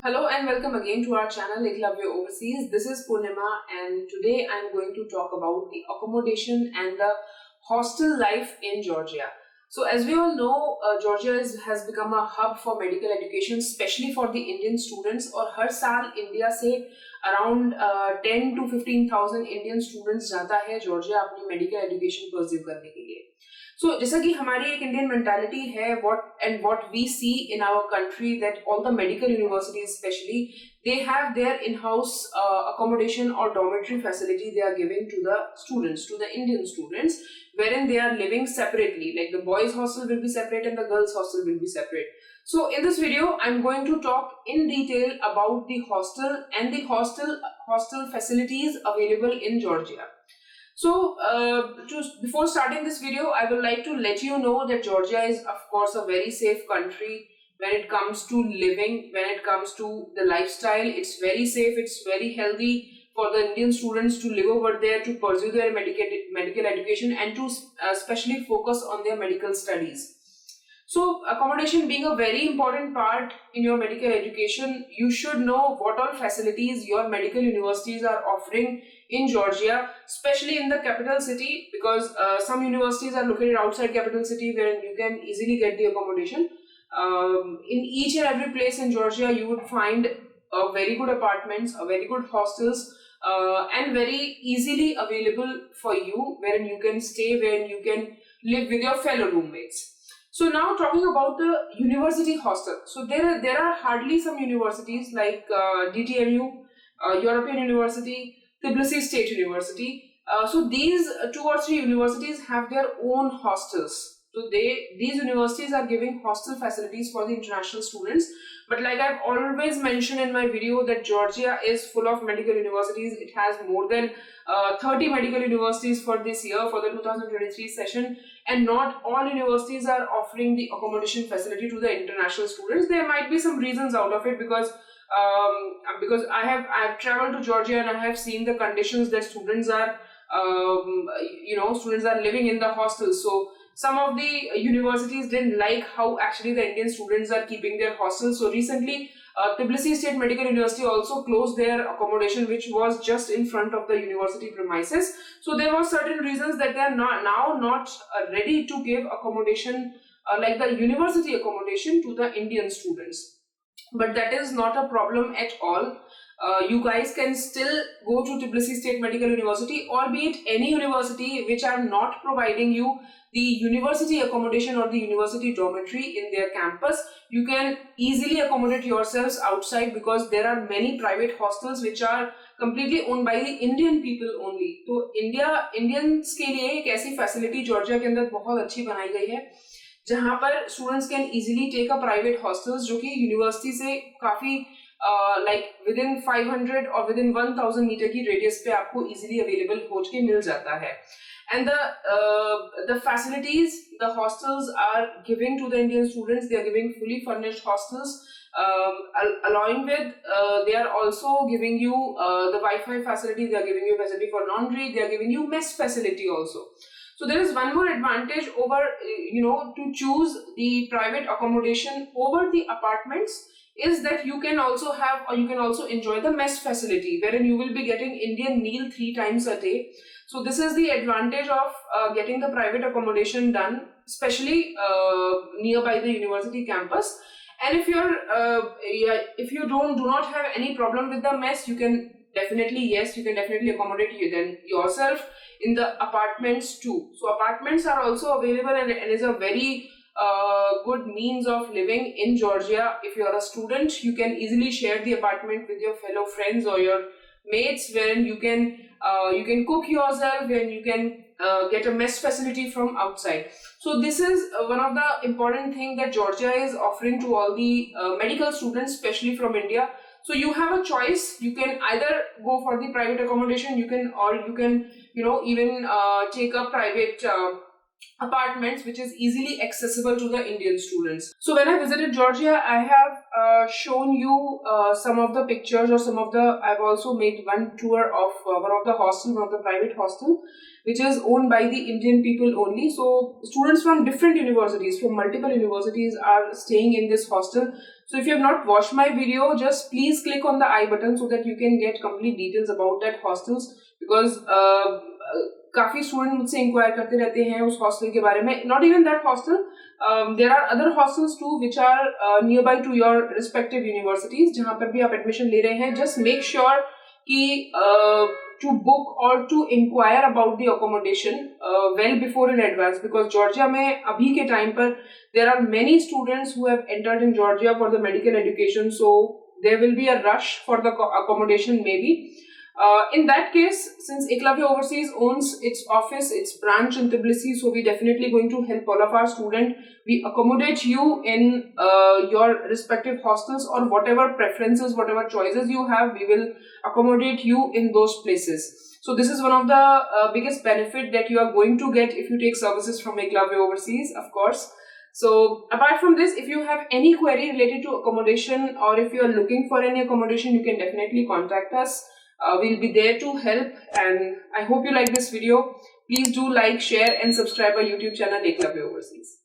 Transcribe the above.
Hello and welcome again to our channel Ek Love You Overseas. This is Purnima and today I'm going to talk about the accommodation and the hostel life in Georgia. So as we all know, Georgia has become a hub for medical education, especially for the Indian students. और हर साल India से around 10 to 15,000 Indian students जाता है Georgia अपनी medical education pursue करने के लिए. So, जैसा कि हमारी एक इंडियन मेंटालिटी है, what we see in our country that all the medical universities especially they have their in-house accommodation or dormitory facility they are giving to the students, to the Indian students, wherein they are living separately. Like the boys' hostel will be separate and the girls' hostel will be separate. So, in this video, I'm going to talk in detail about the hostel and the hostel facilities available in Georgia. So, before starting this video, I would like to let you know that Georgia is, of course, a very safe country when it comes to living, when it comes to the lifestyle. It's very safe, it's very healthy for the Indian students to live over there, to pursue their medical education and to especially focus on their medical studies. So, accommodation being a very important part in your medical education, you should know what all facilities your medical universities are offering in Georgia, especially in the capital city, because some universities are located outside capital city where you can easily get the accommodation. In each and every place in Georgia, you would find very good apartments, very good hostels, and very easily available for you, wherein you can stay, wherein you can live with your fellow roommates. So now talking about the university hostel. So there are hardly some universities like DTMU, European University, Tbilisi State University. So these 2 or 3 universities have their own hostels. So these universities are giving hostel facilities for the international students. But like I've always mentioned in my video that Georgia is full of medical universities. It has more than 30 medical universities for this year, for the 2023 session. And not all universities are offering the accommodation facility to the international students. There might be some reasons out of it because I have traveled to Georgia and I have seen the conditions that students are students are living in the hostels. So some of the universities didn't like how actually the Indian students are keeping their hostels. So recently, Tbilisi State Medical University also closed their accommodation, which was just in front of the university premises. So there were certain reasons that they are not ready to give accommodation like the university accommodation to the Indian students. But that is not a problem at all. You guys can still go to Tbilisi State Medical University, or be it any university which are not providing you the university accommodation or the university dormitory in their campus. You can easily accommodate yourselves outside because there are many private hostels which are completely owned by the Indian people only. तो Indians के लिए एक ऐसी facility Georgia के अंदर बहुत अच्छी बनाई गई है जहाँ पर students can easily take a private hostels जो कि university से काफी like within 500 or within 1000 meter की radius पे आपको easily available हो के मिल जाता है. And the facilities the hostels are giving to the Indian students, they are giving fully furnished hostels, along with they are also giving you the Wi-Fi facility, they are giving you facility for laundry, they are giving you mess facility also. So there is one more advantage over to choose the private accommodation over the apartments is that you can also have or you can also enjoy the mess facility wherein you will be getting Indian meal 3 times a day. So this is the advantage of getting the private accommodation done, especially nearby the university campus. And if you do not have any problem with the mess, you can definitely accommodate yourself in the apartments too. So apartments are also available and is a very good means of living in Georgia. If you are a student, you can easily share the apartment with your fellow friends or your mates, wherein you can cook yourself and you can get a mess facility from outside. So this is one of the important thing that Georgia is offering to all the medical students, especially from India. So you have a choice. You can either go for the private accommodation, you can even take a private apartments which is easily accessible to the Indian students. So when I visited Georgia, I have shown you some of the pictures or some of the, I've also made one tour of one of the hostel, one of the private hostel, which is owned by the Indian people only. So students from different universities, from multiple universities are staying in this hostel. So if you have not watched my video, just please click on the I button so that you can get complete details about that hostels, because काफी student मुझसे inquire करते रहते हैं उस hostel के बारे में. Not even that hostel, there are other hostels too which are near by to your respective universities, जहां पर भी आप एडमिशन ले रहे हैं. जस्ट मेक श्योर कि to book or to inquire about the accommodation well before in advance, because Georgia में अभी के टाइम पर there are many students who have entered in Georgia for the medical education, so there will be a rush for the accommodation maybe. In that case, since Eklavya Overseas owns its office, its branch in Tbilisi, so we definitely going to help all of our students. We accommodate you in your respective hostels, or whatever preferences, whatever choices you have, we will accommodate you in those places. So this is one of the biggest benefit that you are going to get if you take services from Eklavya Overseas, of course. So apart from this, if you have any query related to accommodation, or if you are looking for any accommodation, you can definitely contact us. We'll be there to help, and I hope you like this video. Please do like, share and subscribe our YouTube channel Eklavya Overseas.